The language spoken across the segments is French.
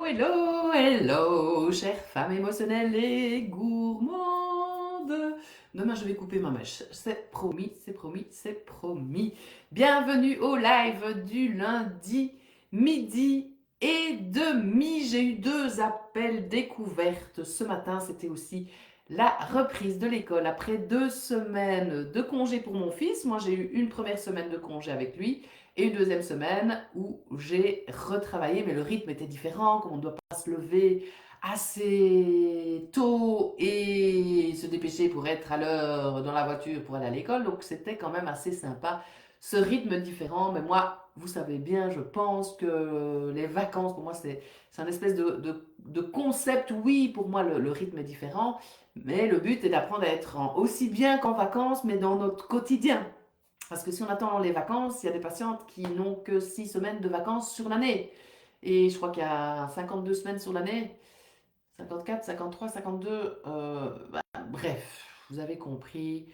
Hello, hello, chère femme émotionnelle et gourmande. Demain, je vais couper ma mèche. C'est promis, c'est promis, c'est promis. Bienvenue au live du lundi midi et demi. J'ai eu 2 appels découvertes ce matin. C'était aussi la reprise de l'école après 2 semaines de congé pour mon fils. Moi, j'ai eu une première semaine de congé avec lui et une deuxième semaine où j'ai retravaillé, mais le rythme était différent, comme on ne doit pas se lever assez tôt et se dépêcher pour être à l'heure dans la voiture pour aller à l'école. Donc c'était quand même assez sympa, ce rythme différent. Mais moi, vous savez bien, je pense que les vacances, pour moi, c'est un espèce de concept. Oui, pour moi, le rythme est différent, mais le but est d'apprendre à être aussi bien qu'en vacances, mais dans notre quotidien. Parce que si on attend les vacances, il y a des patientes qui n'ont que 6 semaines de vacances sur l'année. Et je crois qu'il y a 52 semaines sur l'année. 54, 53, 52. Bref, vous avez compris.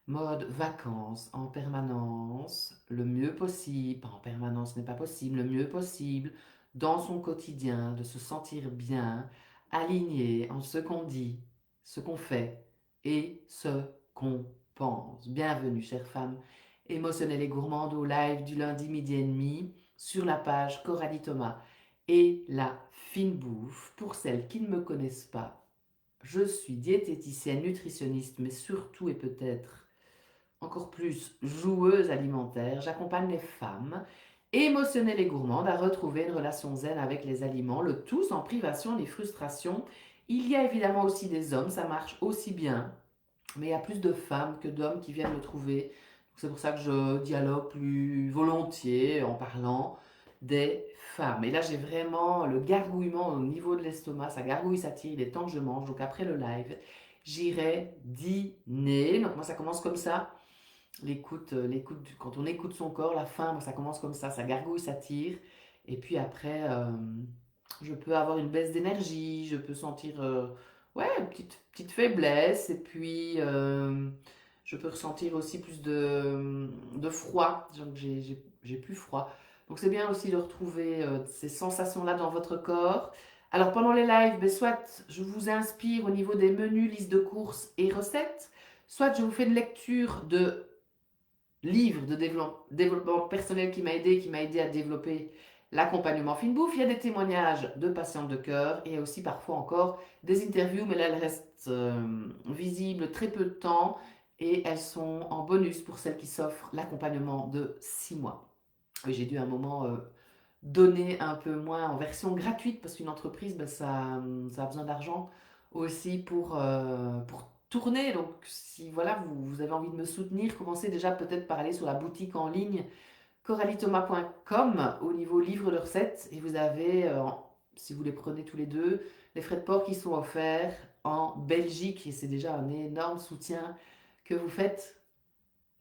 Mode vacances en permanence, le mieux possible. Pas en permanence n'est pas possible, le mieux possible. Dans son quotidien, de se sentir bien, aligné en ce qu'on dit, ce qu'on fait et ce qu'on pense. Bienvenue, chère femme émotionnelle et gourmande, au live du lundi midi et demi sur la page Coralie Thomas et la fine bouffe. Pour celles qui ne me connaissent pas, je suis diététicienne, nutritionniste, mais surtout et peut-être encore plus joueuse alimentaire. J'accompagne les femmes émotionnelles et gourmandes à retrouver une relation zen avec les aliments, le tout sans privation ni frustration. Il y a évidemment aussi des hommes, ça marche aussi bien, mais il y a plus de femmes que d'hommes qui viennent me trouver. C'est pour ça que je dialogue plus volontiers en parlant des femmes. Et là, j'ai vraiment le gargouillement au niveau de l'estomac. Ça gargouille, ça tire. Il est temps que je mange. Donc après le live, j'irai dîner. Donc moi, ça commence comme ça. Quand on écoute son corps, la faim, moi, ça commence comme ça gargouille, ça tire. Et puis après, je peux avoir une baisse d'énergie, je peux sentir ouais, une petite faiblesse. Et puis, je peux ressentir aussi plus de froid. J'ai plus froid. Donc, c'est bien aussi de retrouver ces sensations-là dans votre corps. Alors, pendant les lives, ben, soit je vous inspire au niveau des menus, listes de courses et recettes, soit je vous fais une lecture de livre de développement personnel qui m'a aidé à développer l'accompagnement fine bouffe. Il y a des témoignages de patientes de cœur et il y a aussi parfois encore des interviews, mais là elles restent visibles très peu de temps et elles sont en bonus pour celles qui s'offrent l'accompagnement de 6 mois. Et j'ai dû à un moment donner un peu moins en version gratuite parce qu'une entreprise, ben, ça a besoin d'argent aussi pour tourner. Donc si voilà, vous avez envie de me soutenir, commencez déjà peut-être par aller sur la boutique en ligne coralithomas.com au niveau livre de recettes et vous avez, si vous les prenez tous les deux, les frais de port qui sont offerts en Belgique et c'est déjà un énorme soutien que vous faites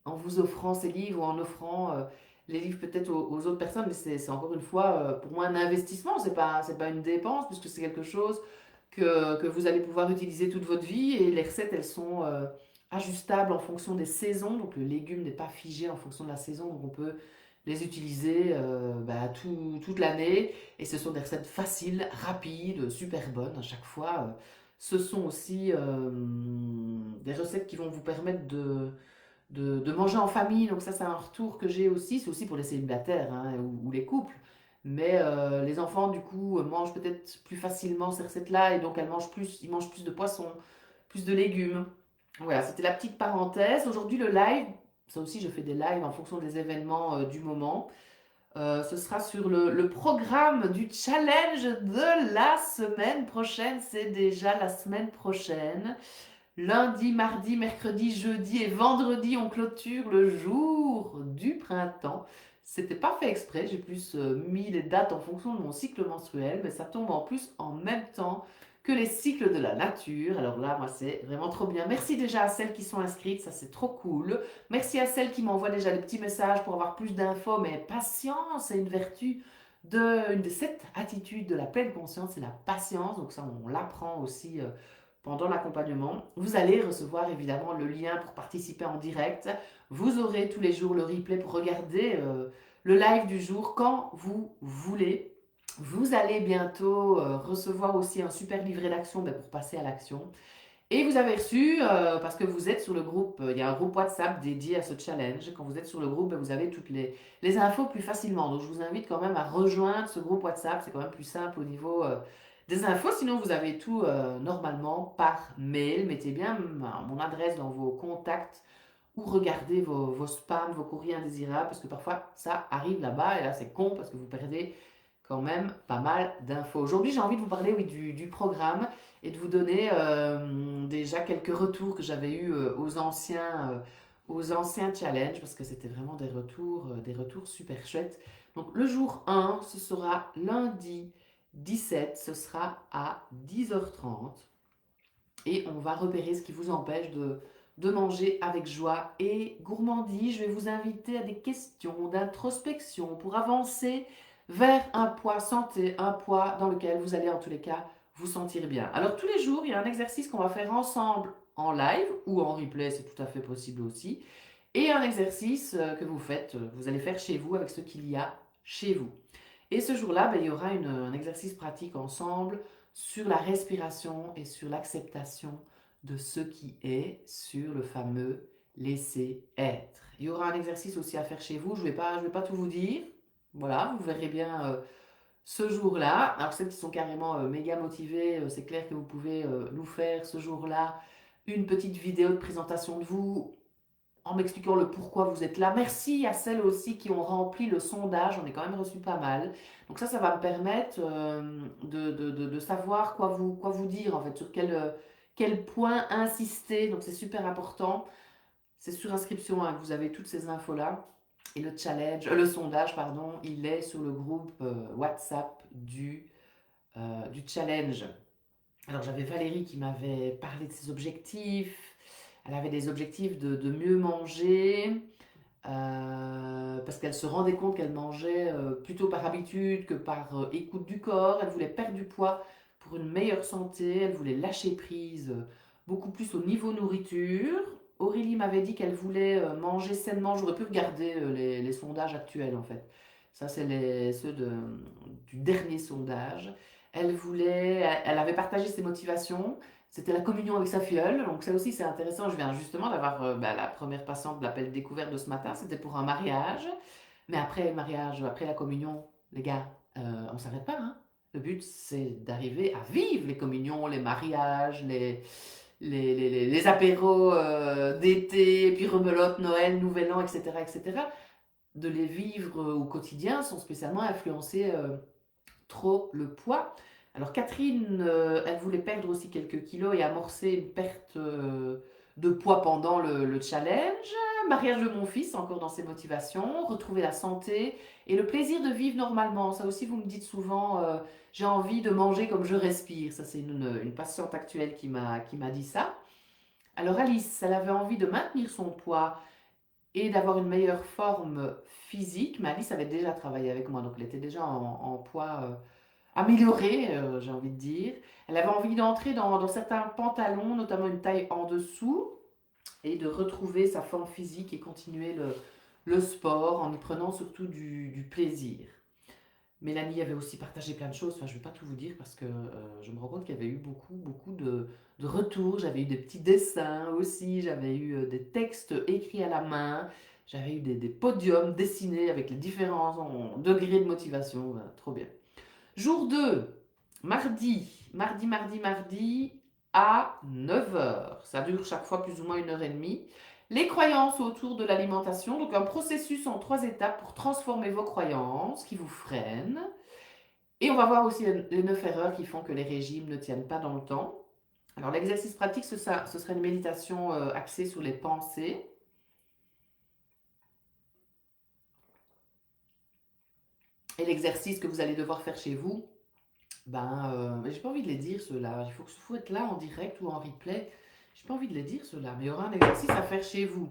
en vous offrant ces livres ou en offrant les livres peut-être aux autres personnes, mais c'est encore une fois pour moi un investissement, c'est pas une dépense puisque c'est quelque chose que vous allez pouvoir utiliser toute votre vie et les recettes elles sont ajustables en fonction des saisons, donc le légume n'est pas figé en fonction de la saison, donc on peut les utiliser toute l'année et ce sont des recettes faciles, rapides, super bonnes à chaque fois. Ce sont aussi des recettes qui vont vous permettre de manger en famille. Donc ça, c'est un retour que j'ai aussi. C'est aussi pour les célibataires hein, ou les couples. Mais les enfants, du coup, mangent peut-être plus facilement ces recettes-là et donc ils mangent plus de poissons, plus de légumes. Voilà, c'était la petite parenthèse. Aujourd'hui, le live, ça aussi, je fais des lives en fonction des événements du moment. Ce sera sur le programme du challenge de la semaine prochaine. C'est déjà la semaine prochaine. Lundi, mardi, mercredi, jeudi et vendredi, on clôture le jour du printemps. C'était pas fait exprès, j'ai plus mis les dates en fonction de mon cycle menstruel, mais ça tombe en plus en même temps que les cycles de la nature. Alors là, moi, c'est vraiment trop bien. Merci déjà à celles qui sont inscrites, ça c'est trop cool. Merci à celles qui m'envoient déjà des petits messages pour avoir plus d'infos, mais patience, c'est une vertu une de cette attitude de la pleine conscience, c'est la patience. Donc ça, on l'apprend aussi pendant l'accompagnement. Vous allez recevoir évidemment le lien pour participer en direct. Vous aurez tous les jours le replay pour regarder le live du jour quand vous voulez. Vous allez bientôt recevoir aussi un super livret d'action pour passer à l'action. Et vous avez reçu, parce que vous êtes sur le groupe, il y a un groupe WhatsApp dédié à ce challenge. Quand vous êtes sur le groupe, vous avez toutes les infos plus facilement. Donc je vous invite quand même à rejoindre ce groupe WhatsApp. C'est quand même plus simple au niveau des infos. Sinon, vous avez tout normalement par mail. Mettez bien mon adresse dans vos contacts ou regardez vos spams, vos courriers indésirables, parce que parfois ça arrive là-bas et là c'est con parce que vous perdez quand même pas mal d'infos. Aujourd'hui, j'ai envie de vous parler oui, du programme et de vous donner déjà quelques retours que j'avais eus aux anciens challenges parce que c'était vraiment des retours super chouettes. Donc le jour 1, ce sera lundi 17, ce sera à 10h30 et on va repérer ce qui vous empêche de manger avec joie et gourmandise. Je vais vous inviter à des questions d'introspection pour avancer vers un poids santé, un poids dans lequel vous allez en tous les cas vous sentir bien. Alors tous les jours, il y a un exercice qu'on va faire ensemble en live ou en replay, c'est tout à fait possible aussi. Et un exercice que vous faites, vous allez faire chez vous avec ce qu'il y a chez vous. Et ce jour-là, il y aura un exercice pratique ensemble sur la respiration et sur l'acceptation de ce qui est, sur le fameux laisser être. Il y aura un exercice aussi à faire chez vous, je ne vais pas tout vous dire. Voilà, vous verrez bien ce jour-là. Alors celles qui sont carrément méga motivées, c'est clair que vous pouvez nous faire ce jour-là une petite vidéo de présentation de vous, en m'expliquant le pourquoi vous êtes là. Merci à celles aussi qui ont rempli le sondage, j'en ai quand même reçu pas mal. Donc ça va me permettre de savoir quoi vous dire en fait, sur quel point insister. Donc c'est super important. C'est sur inscription hein, que vous avez toutes ces infos-là. Et le sondage, pardon, il est sur le groupe WhatsApp du challenge. Alors j'avais Valérie qui m'avait parlé de ses objectifs. Elle avait des objectifs de mieux manger, parce qu'elle se rendait compte qu'elle mangeait plutôt par habitude que par écoute du corps. Elle voulait perdre du poids pour une meilleure santé. Elle voulait lâcher prise beaucoup plus au niveau nourriture. Aurélie m'avait dit qu'elle voulait manger sainement. J'aurais pu regarder les sondages actuels en fait. Ça, c'est ceux du dernier sondage. Elle avait partagé ses motivations. C'était la communion avec sa filleule. Donc ça aussi, c'est intéressant. Je viens justement d'avoir la première patiente de l'appel découverte de ce matin. C'était pour un mariage. Mais après le mariage, après la communion, les gars, on ne s'arrête pas. Hein. Le but, c'est d'arriver à vivre les communions, les mariages, les apéros d'été, puis rebelote, Noël, Nouvel An, etc., etc. De les vivre au quotidien sans spécialement influencer trop le poids. Alors Catherine, elle voulait perdre aussi quelques kilos et amorcer une perte de poids pendant le challenge. Mariage de mon fils, encore dans ses motivations. Retrouver la santé et le plaisir de vivre normalement. Ça aussi, vous me dites souvent, j'ai envie de manger comme je respire. Ça, c'est une patiente actuelle qui m'a dit ça. Alors Alice, elle avait envie de maintenir son poids et d'avoir une meilleure forme physique. Mais Alice avait déjà travaillé avec moi, donc elle était déjà en poids amélioré, j'ai envie de dire. Elle avait envie d'entrer dans certains pantalons, notamment une taille en dessous, et de retrouver sa forme physique et continuer le sport en y prenant surtout du plaisir. Mélanie avait aussi partagé plein de choses, enfin je ne vais pas tout vous dire parce que je me rends compte qu'il y avait eu beaucoup de retours, j'avais eu des petits dessins aussi, j'avais eu des textes écrits à la main, j'avais eu des podiums dessinés avec les différents degrés de motivation, trop bien. Jour 2, mardi à 9h. Ça dure chaque fois plus ou moins 1h30. Les croyances autour de l'alimentation, donc un processus en 3 étapes pour transformer vos croyances qui vous freinent. Et on va voir aussi les 9 erreurs qui font que les régimes ne tiennent pas dans le temps. Alors l'exercice pratique, ce serait une méditation axée sur les pensées. Et l'exercice que vous allez devoir faire chez vous, j'ai pas envie de les dire ceux-là. Faut être là en direct ou en replay. J'ai pas envie de les dire ceux-là. Mais il y aura un exercice à faire chez vous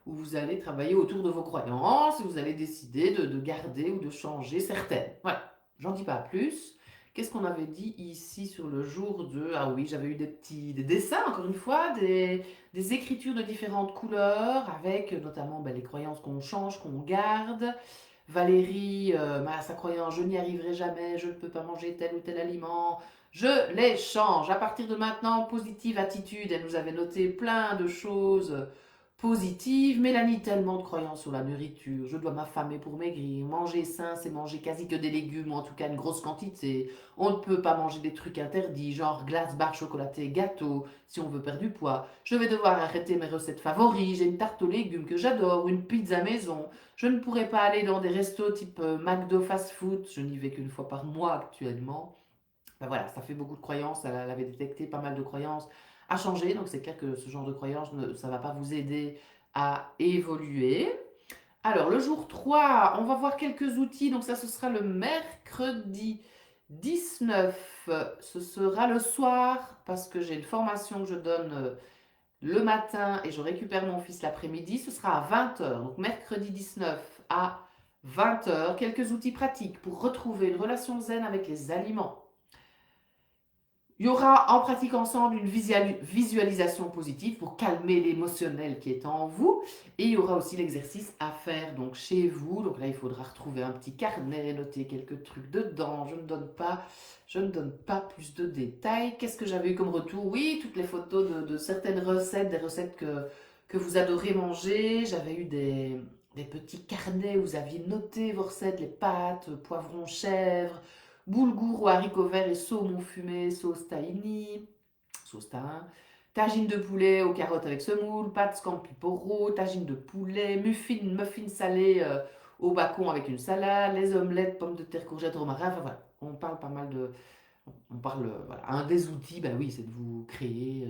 où vous allez travailler autour de vos croyances, où vous allez décider de garder ou de changer certaines. Voilà, j'en dis pas plus. Qu'est-ce qu'on avait dit ici sur le jour de... Ah oui, j'avais eu des dessins, encore une fois, des écritures de différentes couleurs, avec notamment les croyances qu'on change, qu'on garde, Valérie, sa croyance, je n'y arriverai jamais, je ne peux pas manger tel ou tel aliment. Je les change. À partir de maintenant, positive attitude. Elle nous avait noté plein de choses positives. Mélanie, tellement de croyances sur la nourriture. Je dois m'affamer pour maigrir. Manger sain, c'est manger quasi que des légumes, ou en tout cas une grosse quantité. On ne peut pas manger des trucs interdits, genre glace, barre chocolatée, gâteau, si on veut perdre du poids. Je vais devoir arrêter mes recettes favoris. J'ai une tarte aux légumes que j'adore, une pizza maison. Je ne pourrais pas aller dans des restos type McDo, fast food. Je n'y vais qu'une fois par mois actuellement. Ben voilà, ça fait beaucoup de croyances. Elle avait détecté pas mal de croyances à changer. Donc c'est clair que ce genre de croyances, ça ne va pas vous aider à évoluer. Alors, le jour 3, on va voir quelques outils. Donc ça, ce sera le mercredi 19. Ce sera le soir parce que j'ai une formation que je donne le matin et je récupère mon fils l'après-midi. Ce sera à 20 heures. Donc mercredi 19 à 20 heures. Quelques outils pratiques pour retrouver une relation zen avec les aliments. Il y aura en pratique ensemble une visualisation positive pour calmer l'émotionnel qui est en vous. Et il y aura aussi l'exercice à faire donc chez vous. Donc là, il faudra retrouver un petit carnet, noter quelques trucs dedans. Je ne donne pas plus de détails. Qu'est-ce que j'avais eu comme retour? Oui, toutes les photos de certaines recettes, des recettes que vous adorez manger. J'avais eu des petits carnets où vous aviez noté vos recettes, les pâtes, poivrons, chèvre, boulgour ou haricots verts et saumon fumé, sauce tahini, sauce tahin, tagine de poulet aux carottes avec semoule, pâtes scampi porro, tagine de poulet, muffins salés au bacon avec une salade, les omelettes, pommes de terre, courgettes, romarin. Enfin voilà, on parle pas mal de. On parle. Voilà. Un des outils, ben oui, c'est de vous créer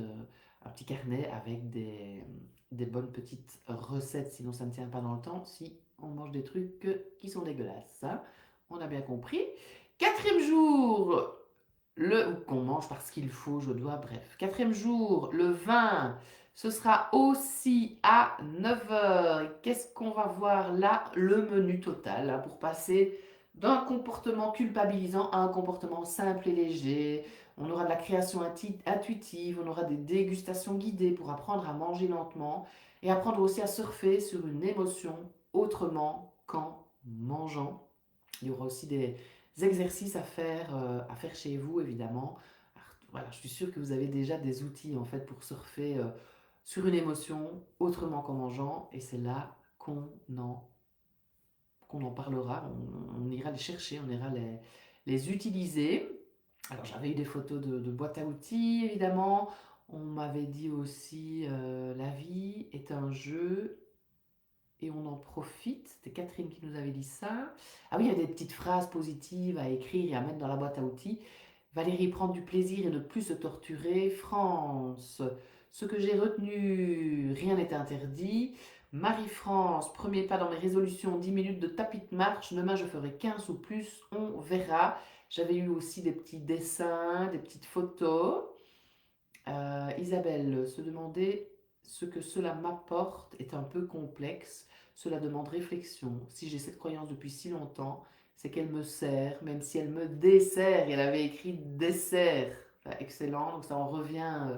un petit carnet avec des bonnes petites recettes, sinon ça ne tient pas dans le temps si on mange des trucs qui sont dégueulasses. Ça, on a bien compris. Quatrième jour, qu'on mange parce qu'il faut, je dois, bref. Quatrième jour, le 20, ce sera aussi à 9 heures. Qu'est-ce qu'on va voir là? Le menu total, hein, pour passer d'un comportement culpabilisant à un comportement simple et léger. On aura de la création intuitive, on aura des dégustations guidées pour apprendre à manger lentement et apprendre aussi à surfer sur une émotion autrement qu'en mangeant. Il y aura aussi des exercices à faire chez vous, évidemment. Alors, voilà, je suis sûre que vous avez déjà des outils en fait pour surfer sur une émotion autrement qu'en mangeant, et c'est là qu'on en parlera. On ira les chercher, on ira les utiliser. Alors j'avais eu des photos de boîtes à outils, évidemment. On m'avait dit aussi la vie est un jeu et on en profite. C'était Catherine qui nous avait dit ça. Ah oui, il y a des petites phrases positives à écrire et à mettre dans la boîte à outils. Valérie, prendre du plaisir et ne plus se torturer. France, ce que j'ai retenu, rien n'est interdit. Marie-France, premier pas dans mes résolutions, 10 minutes de tapis de marche. Demain, je ferai 15 ou plus, on verra. J'avais eu aussi des petits dessins, des petites photos. Isabelle se demandait ce que cela m'apporte est un peu complexe. Cela demande réflexion. Si j'ai cette croyance depuis si longtemps, c'est qu'elle me sert, même si elle me dessert. Et elle avait écrit dessert. Enfin, excellent. Donc ça en revient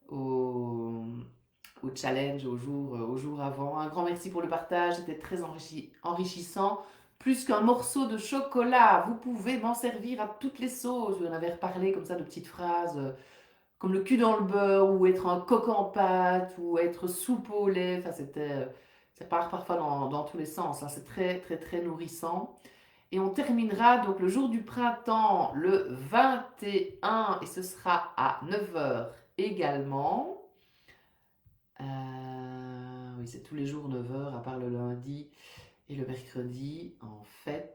au, au challenge, au jour avant. Un grand merci pour le partage. C'était très enrichissant. Plus qu'un morceau de chocolat, vous pouvez m'en servir à toutes les sauces. On avait reparlé comme ça de petites phrases comme le cul dans le beurre, ou être un coq en pâte, ou être soupe au lait. Enfin, ça part parfois dans tous les sens, hein. C'est très, très, très nourrissant. Et on terminera donc le jour du printemps, le 21, et ce sera à 9 heures également. Oui, c'est tous les jours 9 heures, à part le lundi et le mercredi, en fait.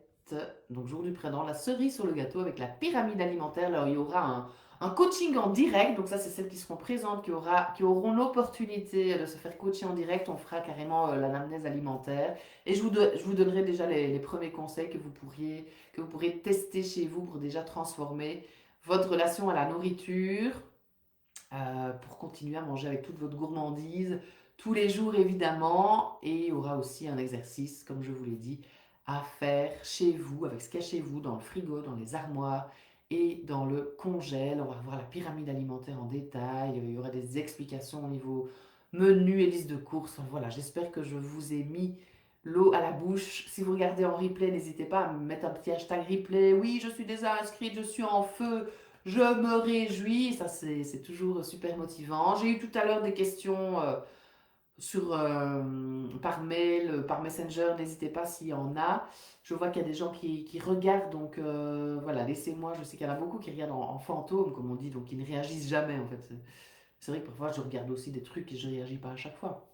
Donc, jour du printemps, la cerise sur le gâteau avec la pyramide alimentaire. Alors, il y aura un coaching en direct. Donc, ça, c'est celles qui seront présentes, qui auront l'opportunité de se faire coacher en direct. On fera carrément l'anamnèse alimentaire. Et je vous donnerai déjà les premiers conseils que vous pourrez tester chez vous pour déjà transformer votre relation à la nourriture, pour continuer à manger avec toute votre gourmandise tous les jours, évidemment. Et il y aura aussi un exercice, comme je vous l'ai dit, à faire chez vous, avec ce qu'il y a chez vous, dans le frigo, dans les armoires et dans le congèle. On va revoir la pyramide alimentaire en détail. Il y aura des explications au niveau menu et liste de courses. Voilà, j'espère que je vous ai mis l'eau à la bouche. Si vous regardez en replay, n'hésitez pas à me mettre un petit hashtag replay. Oui, je suis déjà inscrite, je suis en feu, je me réjouis. Ça, c'est toujours super motivant. J'ai eu tout à l'heure des questions par mail, par Messenger. N'hésitez pas s'il y en a. Je vois qu'il y a des gens qui regardent, donc voilà, laissez-moi. Je sais qu'il y en a beaucoup qui regardent en fantôme, comme on dit, donc ils ne réagissent jamais en fait. C'est vrai que parfois je regarde aussi des trucs et je ne réagis pas à chaque fois.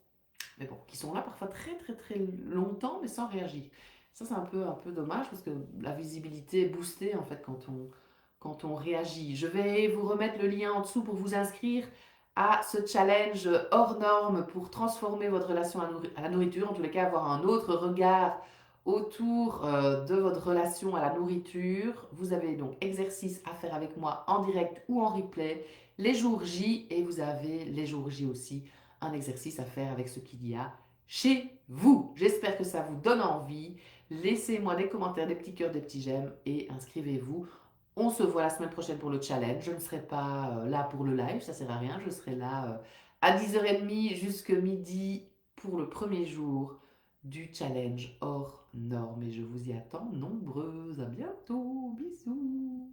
Mais bon, qui sont là parfois très très très longtemps mais sans réagir. Ça c'est un peu dommage parce que la visibilité est boostée en fait quand on réagit. Je vais vous remettre le lien en dessous pour vous inscrire à ce challenge hors norme pour transformer votre relation à la nourriture, en tous les cas avoir un autre regard autour de votre relation à la nourriture. Vous avez donc exercice à faire avec moi en direct ou en replay les jours J et vous avez les jours J aussi un exercice à faire avec ce qu'il y a chez vous. J'espère que ça vous donne envie. Laissez-moi des commentaires, des petits cœurs, des petits j'aime et inscrivez-vous. On se voit la semaine prochaine pour le challenge. Je ne serai pas là pour le live, ça sert à rien. Je serai là à 10h30 jusqu'à midi pour le premier jour du challenge hors norme. Et je vous y attends nombreuses. À bientôt. Bisous.